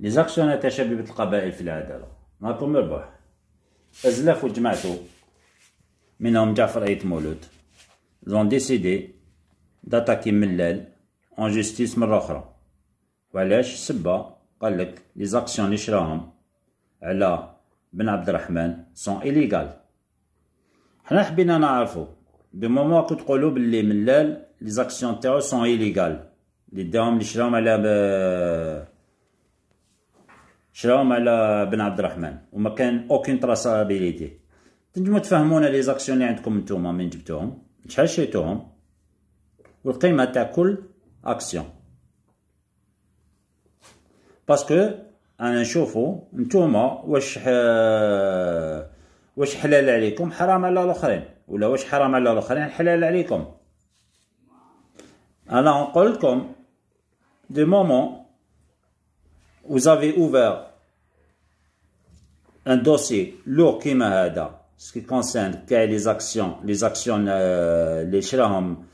لي زاكسيونير تاع شبيبة القبائل في العدالة نهاركم مربح. أزلاف وجماعتو منهم جعفر أيت مولود زون ديسيدي داتاكي ملال اون جوستيس مرة أخرى. وعلاش؟ سبة قالك لي زاكسيون لي شراهم على بن عبد الرحمن سون إليغال. حنا حبينا نعرفو دو مومون كنت تقولو بلي ملال لي زاكسيون تاعو سون إليغال لي داهم لي شراهم على بن عبد الرحمن وما كان اوكين تراسابيليتي. تنجمو تفهمونا لي زاكسيون اللي عندكم نتوما من جبتوهم، شحال شريتوهم، والقيمة تاع كل اكسيون. باسكو انا نشوفو نتوما واش حلال عليكم حرام على الاخرين، ولا واش حرام على الاخرين حلال عليكم. انا نقول لكم دو مومون vous avez ouvert un dossier lourd كيما هذا ce qui concerne كاع les actions اللي شراهم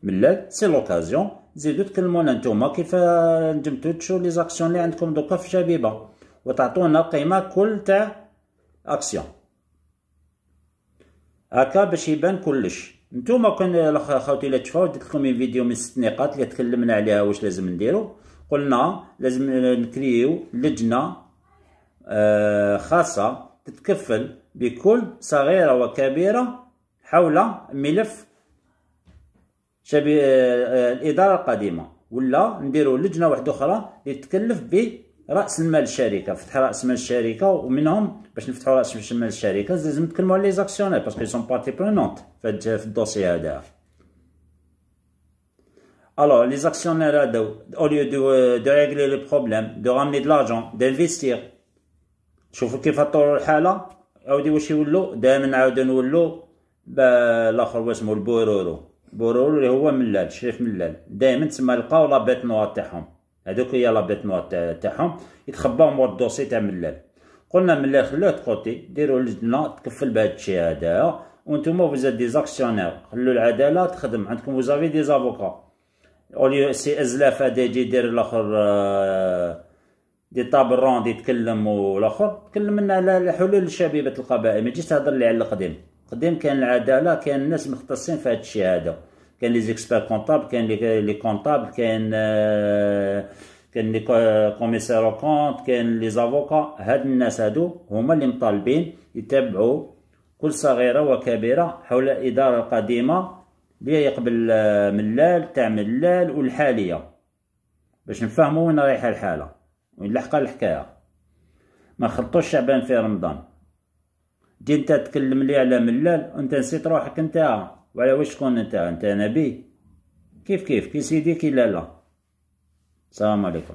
ملال. سي لوكازيون تزيدو تكلمونا نتوما كيف نجمتو تشوفو لي زاكسيون اللي عندكم دوكا في شبيبة وتعطونا قيمة كل تاع اكسيون هكا باش يبان كلش. نتوما كان خاوتي لا تشوفو درت لكم فيديو من 6 نقاط اللي تكلمنا عليها واش لازم نديرو. قلنا لازم نكريو لجنة خاصة تتكفل بكل صغيرة وكبيرة حول ملف الإدارة القديمة، ولا نديرو لجنة واحدة أخرى اللي تتكلف برأس المال الشركة، فتح رأس مال الشركة. ومنهم باش نفتحو رأس مال الشركة لازم نتكلمو على لي زاكسيونير باسكو سون بارتي برونونت في الدوسي هذا. Alors, les actionnaires, au lieu de régler le problème, de ramener de l'argent, d'investir, شوفوا كيف طوروا الحالة. عاودي واش يولو دائما نعاودو نولو بالاخر واسمو البورورو اللي هو ملال شريف ملال. دائما تسمى لقاو لا بيت نوار تاعهم، هذوك هي لا بيت نوار تاعهم يتخباو مور الدوسي تاع ملال. قلنا ملال خلوه تخوتي ديروا لجنة تكفل بهذا الشيء هذا، وانتوما فوزات دي زاكسيونير خلو العدالة تخدم عندكم. فوزافي دي زافوكا اوليو سي ازلاف هذا يجي يدير الاخر دي طابل روند يتكلم، والاخر تكلم لنا على حلول شبيبة القبائل. ما تجيش تهضر لي على القديم. القديم كان العدالة، كان الناس مختصين في هذا الشيء هذا، كان لي زيكسبير كونطابل، كان لي كونطابل، كان لي كوميسير كونت، كان لي زافوكا. هاد الناس هادو هما اللي مطالبين يتبعوا كل صغيرة وكبيرة حول الإدارة القديمة اللي يقبل ملال تاع ملال والحالية، باش نفهمو وين رايحة الحالة وين لحقة الحكاية. ما نخلطوش شعبان في رمضان. جي انت تكلم لي على ملال وانت نسيت روحك انت، وعلى واش تكون انت نبي؟ كيف كي سيدي كي لا. السلام عليكم.